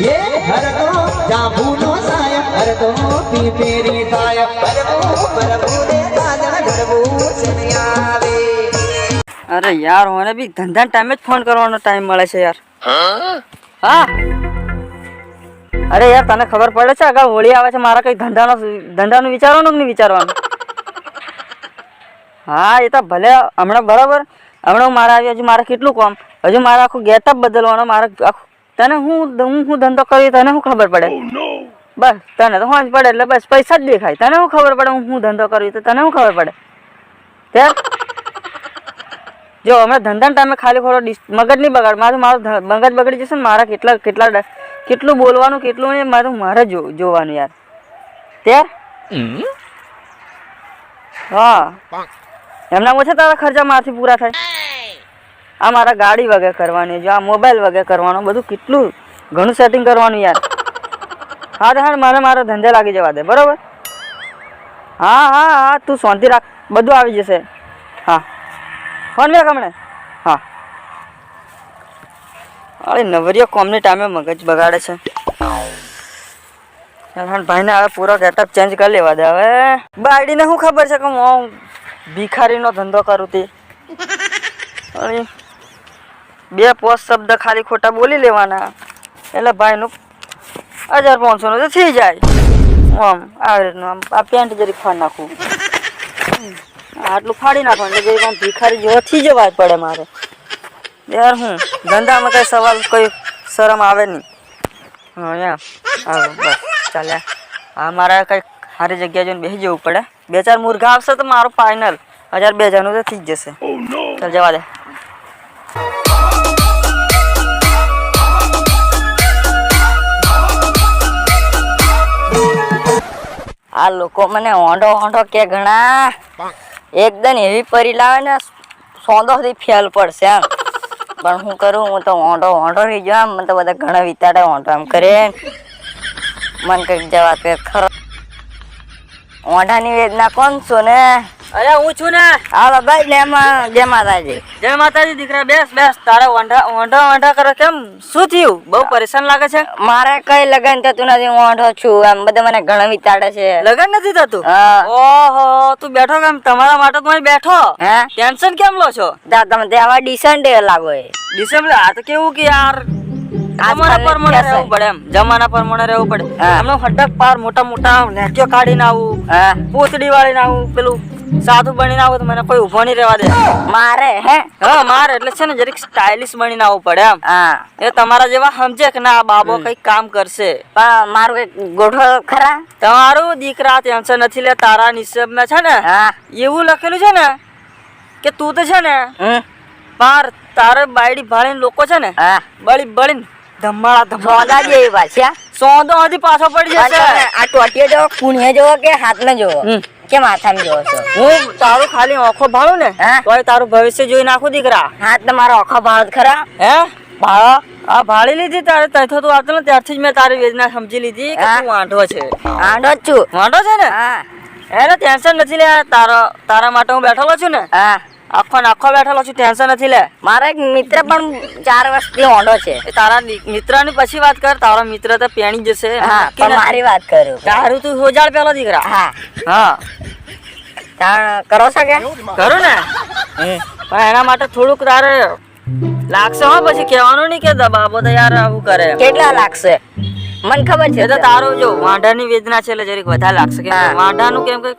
ये हर तो जांबूनो साया हर तो पीपेरी साया हर तो प्रभु ने दादा गरबू सुनियावे। अरे यार મને બી ધંધા ટાઈમે જ ફોન કરવાનો ટાઈમ મળે છે યાર. હા અરે યાર તને ખબર પડે છે આગળ હોળી આવે છે મારા કઈ ધંધાનું વિચારવાનું કે નહીં વિચારવાનું? હા એ તો ભલે હમણાં બરાબર હમણાં મારા આવી હજુ મારે કેટલું કામ હજુ મારે આખું ગેટઅપ બદલવાનો મારે તને હું ધંધો કરી તને શું ખબર પડે? બસ તને તો હોંજ પડે એટલે બસ પૈસા જ દેખાય. તને શું ખબર પડે હું ધંધો કરી તો તને શું ખબર પડે? ત્યાં જો હમણાં ધંધા ટાઈમે ખાલી ખોટો મગજ નહીં બગાડ. મારું મગજ બગડી જશે ને મારા કેટલું બોલવાનું કેટલું નહીં મારે જોવાનું યાર. ત્યાર હા એમના ઓછા તારા ખર્ચા મારાથી પૂરા થાય. આ મારા ગાડી વગેરે કરવાની જો આ મોબાઈલ વગેરે કરવાનો બધું કેટલું ઘણું સેટિંગ કરવાનું યાર. હા તો હા મને મારો ધંધે લાગી જવા દે બરાબર. હા હા હા તું શાંતિ રાખ બધું આવી જશે. હા ફોન મેં હમણે હા અરે નવરિયો કોમની ટાઈમે મગજ બગાડે છે. ભાઈને હવે પૂરો ગેટઅપ ચેન્જ કરી લેવા દે. હવે બાયડીને શું ખબર છે કે હું ભિખારીનો ધંધો કરું તે અરે 2-5 શબ્દ ખાલી ખોટા બોલી લેવાના એટલે ભાઈનું 1500 તો થઈ જાય. આમ આવી રીતનું આમ આ પેન્ટ જરી ફાડી નાખું આટલું ફાડી નાખવાનું એટલે આમ ભિખારી જેવો થઈ જવા પડે મારે યાર. હું ધંધામાં કઈ સવાલ કોઈ શરમ આવે નહીં. હા યાર આવો બસ ચાલ્યા. હા મારે કંઈક સારી જગ્યાએ જઈને બેસી જવું પડે. 2-4 મુર્ગા આવશે તો મારું ફાઇનલ 1000-2000 તો થઈ જ જશે. ચાલ જવા દે. આ લોકો મને ઓંઢો કે ઘણા એકદમ એવી પરી લાવે ને સોંદોથી ફેલ પડશે એમ. પણ હું કરું હું તો ઓંઢો રહી જાઉં. મને તો બધા ઘણા વિચારે ઓંઢો એમ કરે મને કંઈક જવા કે ખરો. ઓંઢાની વેદના કોણ છો ને? અરે હું છું ને. હા ભાઈ જય માતાજી. જય માતાજી દીકરા બેસ. તારે ઓંઢા કરો કેમ શું થયું? બહુ પરેશાન લાગે છે. મારે કઈ લગન થતું નથી. હું ઓંઢો છું એમ બધા મને ઘણા વિચારે છે. લગન નથી થતું? ઓહો તું બેઠો કેમ? તમારા માટે તો બેઠો. હે ટેન્શન કેમ લો છો? તમે ત્યાં ડિસેમ્બર લાગો. ડિસેમ્બર આ તો કેવું કે યાર જમાના પ્રમાણે રહેવું પડે એમ. જમાના પ્રમાણે રહેવું પડે. એમનો હડક પાર મોટા નેચો કાઢીને આવું પૂતળી વાળીને આવું પેલું સાધુ બનીને આવું તો મને કોઈ ઉભો નહીં રહેવા દે. મારે હે હા મારે એટલે છે ને જરીક સ્ટાઇલિશ બનીને આવવું પડે એમ. એ તમારા જેવા સમજે કે ના બાબો કઈક કામ કરશે. પણ મારું કઈક ગોઠો ખરા? તમારું દીકરા ટેન્શન નથી લે. તારા નિસબમાં છે ને એવું લખેલું છે ને કે તું તો છે ને પાર તારે બાયડી ભાળીને લોકો છે ને બળીને ધમાડા જેવી પાછા સોંદો હજી પાછો પડી જશે. આ ટોટીએ જોવો કુણીએ જોવો કે હાથને જોવો કે માથામાં જોવો છો? હું તારું ખાલી આંખો ભાળું ને તોય તારું ભવિષ્ય જોઈ નાખું દીકરા. હાથ ને મારો આંખો ભાળો ખરા? હે ભાળો આ ભાળી લીધી તારે તૈથો તું આવતો ને ત્યારથી જ મેં તારી વેદના સમજી લીધી કે તું વાંઢો છે. વાંઢો જ છું. વાંઢો છે ને એને ટેન્શન નથી લે. તારા માટે હું બેઠેલો છું ને. આખો બેઠેલો છું. ટેન્શન નથી લે. મારા એક મિત્ર પણ 4 વર્ષથી ઓંઢો છે. તારા મિત્રની પછી વાત કર. તારો મિત્ર તો પેણી જશે. પણ મારી વાત કરું. તારું તું હોજાળ પેલો દીકરા. હા કરો છો કે કરું ને. પણ એના માટે થોડુંક તારે લાગશે. હો પછી કહેવાનું નહીં કે બાબો તો યાર આવું કરે. કેટલા લાગશે? મને ખબર છે તો તારું જો વાંઢાની વેદના છે એટલે જરીક વધારે લાગશે. કે વાંઢાનું કેમ કે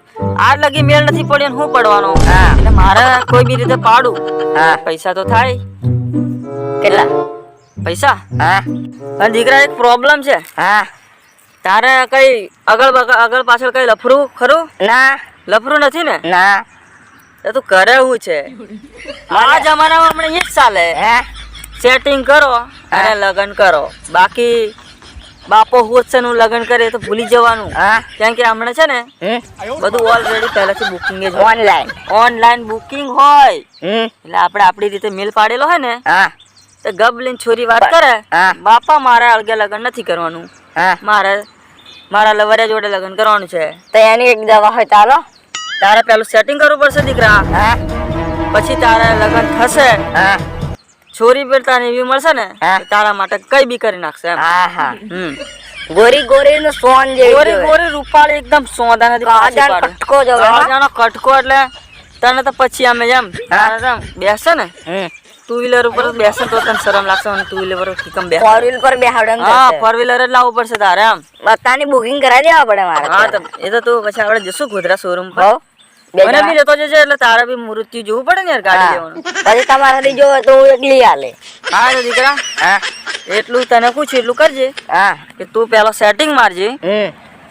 આ લગી મેળ નથી પડ્યો શું પડવાનો એટલે મારે કોઈ બી રીતે પાડું. પૈસા તો થાય. કેટલા પૈસા? પણ દીકરા એક પ્રોબ્લેમ છે. તારે કઈ આગળ પાછળ કઈ લફરું ખરું? ના લફરું નથી ને. ના તું કરે શું છે? આ જમાનામાં હમણાં એ જ ચાલે. સેટિંગ કરો અને લગ્ન કરો. બાકી બાપો હોત નું લગ્ન કરે તો ભૂલી જવાનું. કેમ કે હમણાં છે ને બધું ઓલરેડી પહેલાથી બુકિંગ ઓનલાઈન બુકિંગ હોય એટલે આપણે આપડી રીતે મેલ પાડેલો હોય ને તો ગબલીન છોરી વાત કરે બાપા મારે અળગે લગ્ન નથી કરવાનું. મારા લવરિયા જોડે લગ્ન કરવાનું છે. તો એની એક દવા હોય ચાલો. તારે પેલું સેટિંગ કરવું પડશે દીકરા. પછી તારે લગ્ન થશે છોરી પર તારે એવી મળશે ને હા. કે તારા માટે કઈ બી કરી નાખશે એમ. હા હા હમ. ગોરી ગોરી નું સોન જેવી ગોરી જોવે. ગોરી રૂપાળી એકદમ સોદા નથી પાછી કાજાનો પાડે. કટકો જોવે, હા. કાજાનો કટકો એટલે તને તો પછી અમે એમ તારે તો આમ બેસે ને હમ. ટુ વ્હીલર ઉપર બેસે તો તને શરમ લાગશે અને ટુ વ્હીલર પર કેમ બેસે. ફોર વ્હીલ પર બેહાડે ને હા થશે. ફોર વ્હીલર જ લાવવું પડશે તારે એમ. બધાની બુકિંગ કરાવી દેવા પડે મારે હા તો એ તો તું પછી આપણે જશું ગોધરા શોરૂમ પર હો બે મને જણા. બી લેતો જજે એટલે તારે બી મૃત્યુ જોવું પડે ને યાર ગાડી હા. લેવાનું. પછી તમારાથી જોવે તો હું એકલી હાલે. હા તો દીકરા હા એટલું તને પૂછ્યું એટલું કરજે હા કે તું પેલા સેટિંગ મારજે હમ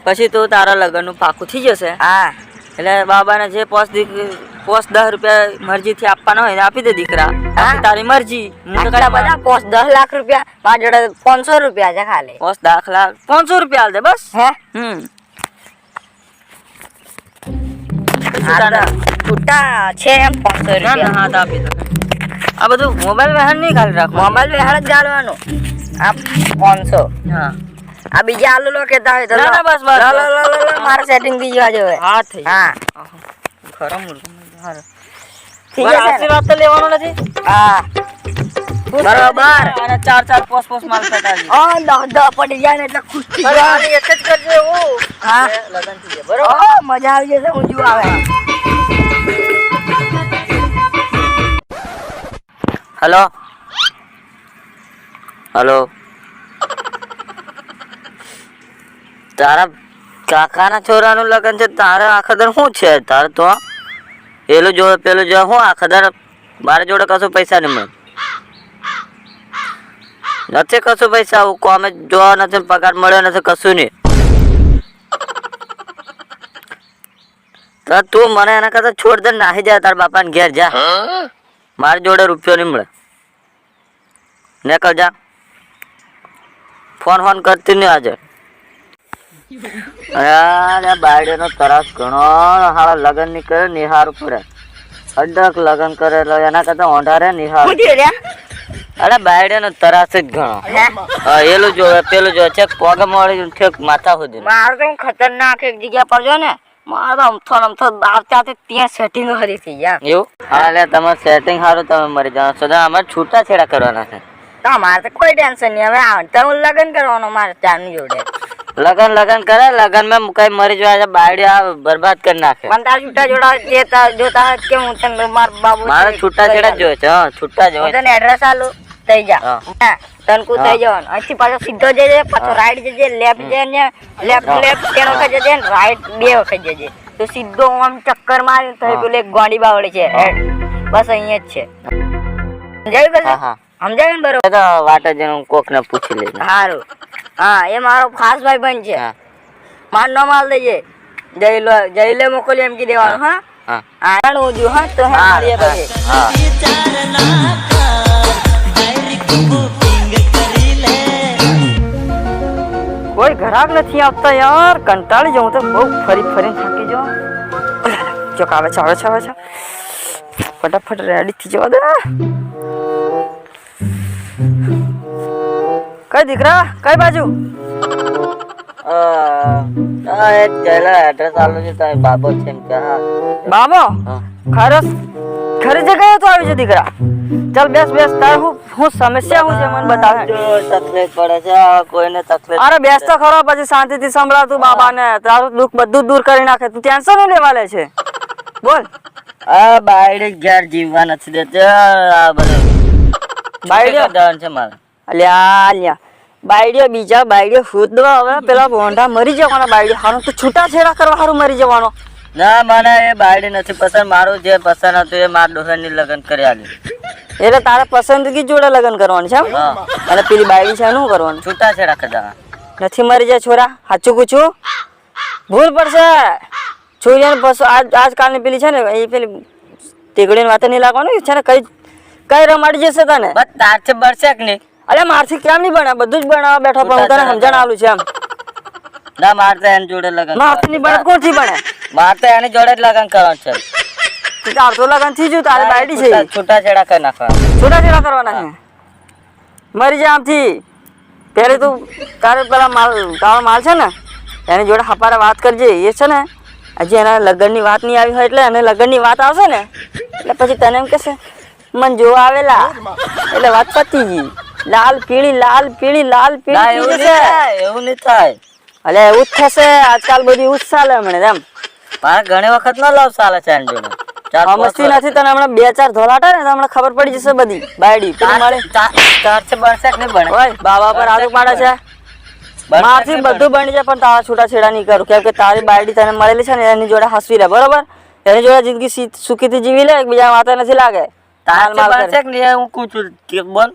પછી તું તારા લગ્નનું પાકું થઈ જશે. હા એટલે બાબાને જે પોસ્ટ 10 રૂપિયા મરજીથી આપવાના હોય ને આપી દે દીકરા. બાકી તારી મરજી. હું તો આટલા કાંઈ બધા પોસ્ટ 10 લાખ રૂપિયા મારા જોડે 500 રૂપિયા છે ખાલી. પોસ્ટ દાખલા 500 રૂપિયા આલ દે બસ. હે હમ હા તો છૂટા છે એમ 500 ના ના રૂપિયા. હા તો આપી દે. આ બધું મોબાઈલ વહેણ નહીં ખાલી રાખો. મોબાઈલ વેહાડ જ ગાળવાનું. આ 500. હા આ બીજા આલુ લો કેતા હોય તો ના, લો. ના, બસ, બસ, લો, બસ. લો, લો, લો, મારે સેટિંગ થઈ જવા જોઈએ. હા થઈ હા ખરો મુર્ગો હારો. થઈ બસ, જશે ને? આશીર્વાદ તો લેવાનો નથી. હા બરોબર. અને 4 પોસ્ટ માલ ફટાવી. દહ પડી જાય ને એટલે ખુશ થઈ અરે જાય. ખાલી એક જ કરજે એવું. હા. કે લગન થઈ જાય બરોબર. મજા આવી જશે ઊંચું આવે. હેલો હેલો તારા કાકાના છોરાનું લગન છે તારે આખા દર શું છે તારે તો પેલું જોડે પેલું જોડે હું આખા દર મારા જોડે કશું પૈસા નહીં મળે નથી કશું પૈસા હું કોમે જોવા નથી પગાર મળ્યો નથી કશું નહીં તો તું મને એના કરતા છોડ દે નાહી જાય તારા બાપાને ઘેર જા મારી જોડે રૂપિયો નહીં મળે નીકળ જા ફોન કરતી નહીં આજે અરે બાયડેનો તરાસ ઘણો હારા લગન ની કરે નિહાર પડે અડક લગન કરે એટલે એના કરતા ઓંઢારે નિહાર શું થયું લ્યા? અરે બાયડેનો તરાસ જ ઘણો હે? એલું જોવે પેલું જોવે છેક પગ મળી ઠેક માથા સુધી મારે તો ખતરનાક એક જગ્યા પર જો ને મારે તો અમથો આવતા ત્યાં સેટિંગ હરી થઈ ગયા. એવું હા એટલે તમારું સેટિંગ સારું તમે મરી જાઓ છો અમારે છૂટા છેડા કરવાના છે તો મારે તો કોઈ ટેન્શન નહીં. હવે આવતા હું લગ્ન કરવાનો મારે ચારની જોડે. લગન કરે લગન માં કઈ મરી જાય બાયડી આ બરબાદ કરી નાખે પણ તાર છૂટા જોતા હોય કે હું તને મારા બાબુ મારે છૂટા છેડા જ જોઈએ છે હા છૂટા જ હું હોય તને એડ્રેસ આલું થઈ જા. હા. હા તનકુ થઈ જવાનું. અહીંથી પાછો સીધો જજે પાછો રાઈટ જજે લેફ્ટ જજે લેફ્ટ 3 વખત જજે ને રાઈટ 2 વખત જજે તો સીધો આમ ચક્કર મારી તો પેલું એક ગોંડી બાવળી છે બસ અહીંયા જ છે. સમજાયું હા પછી હા સમજાયું ને બરોબર? એ તો વાટે જઈને હું કોક ને પૂછી લઈશ સારું. હા એ મારો ખાસ ભાઈ બન છે. હા માર નો માલ દેજે જઈ લે મોકલી એમ કી દેવાનું. હા હા આણ ઉજુ હા તો હે હા મળીએ પછી. હા કોઈ ઘરાક નથી આપતા યાર કંટાળી જાઉં તો બહુ ફરી ફરીને થાકી જાઉં ચોક આવે છે ફટાફટ રેડી થઈ જવા દે કઈ દીકરા કઈ બાજુ એડ્રેસ આલું છે તારી બાબો છે એમ કે બાબો ખરી જગ્યાએ તો આવી છે દીકરા ચાલ બેસ તાર હું સમસ્યા હું છે મને બતાવે તકલીફ પડે છે કોઈને તકલીફ અરે બેસ તો ખરો પછી શાંતિથી સંભળાવ તું બાબાને તારું દુઃખ બધું દૂર કરી નાખે તું ટેન્શન નું લેવા લે છે બોલ આ બાયડે ઘેર જીવવા નથી દેતે આ બધું બાયડે દન છે મારે અલ્યા બાયડે બીજા બાયડે ખુદવા હવે પેલા બોંઢા મરી જવાના બાયડે હારું તો છૂટા છેડા કરવા હારું મરી જવાનો ના મને એ બાયડે નથી પસંદ મારું જે પસંદ હતું એ મારા ડોહરની લગ્ન કરી આલી એટલે તારે પસંદગી જોડે લગ્ન કરવાનું છે એમ અને પેલી બાયડી છે એનું કરવાનું છૂટા છેડા કરતા નથી મરી જાય છોરા સાચું પૂછું ભૂલ પડશે છોરીને બસ આજકાલની પેલી છે ને એ પેલી તીગડીની વાત નહીં લાગવાનું છે ને કઈ રમાડી જશે તને બસ તારથી બળશે કે નહીં અરે મારથી કેમ નહીં બને બધું જ બનાવવા બેઠો પણ હું તને સમજણ આલું છે એમ ના મારતે એની જોડે લગન મારથી નહીં બને કોણથી બને મારતે એની જોડે જ લગન કરવાનું છે તાર તો લગન થઈ ગયું તારે બાયડી છે છૂટા છેડા કરી નાખવાના છૂટા છેડા કરવાના છે મરી જા આમથી પહેલે તું તારે પેલા તારો માલ છે ને એની જોડે હપારે વાત કરજે એ છે ને હજી એના લગ્નની વાત નહીં આવી હોય એટલે એને લગ્નની વાત આવશે ને એટલે પછી તને એમ કહેશે મને જોવા આવેલા એટલે વાત પતી ગઈ. લાલ પીળી લાલ પીળી લાલ પીળી એવું છે. નહીં થાય. અલે એવું જ થશે આજકાલ બધી એવું જ ચાલે હમણાં એમ. મારે ઘણી વખત નો લવ ચાલે છે આની જોડે. ચાર પાંચ મસ્તી વર્ષ. નથી તને હમણાં 2-4 ધોલાટા ને તો હમણાં ખબર પડી જશે બધી બાયડી પેલી મળે. ચાર છે બનશે કે નહીં બને? ઓય બાબા પર હાથ પાડે છે. બનશે મારથી કે નહીં બધું બની જાય પણ તારા છૂટાછેડા નહીં કરું કેમ કે તારી બાયડી તને મળેલી છે ને એની જોડે હસવી લે બરોબર. એની જોડે જિંદગી સુખીથી જીવી લે એકબીજા માથે નથી લાગે. તાર માલ માલ બનશે કરે. કે નહીં હું પૂછું કે બોલ.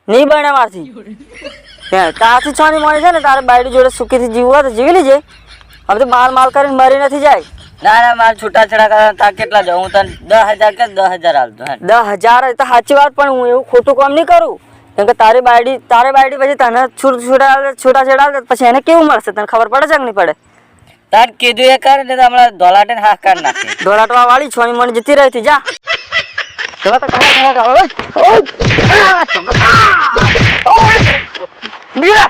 નહીં બને મારથી તારથી છોની મળી છે ને તારે બાયડી જોડે સુખીથી જીવવું હોય તો જીવી લેજે. હવે તો માલ કરીને મરી નથી જાય. ના મારે છૂટાછેડા કરવા તાર કેટલા જાવ હું તને 10,000 કે 10,000 હાલતો. 10,000 એ તો સાચી વાત પણ હું એવું ખોટું કામ નહીં કરું કેમ કે તારી બાયડી પછી તને છૂટાછેડા પછી એને કેવું મળશે તને ખબર પડે છે કે નહીં પડે. તાર કીધું એ કરે ને તો હમણાં ધોલાટીને હાથ કાઢી નાખે. ધોળાટવા વાળી છોની મણી જતી રહી હતી જા. Mira!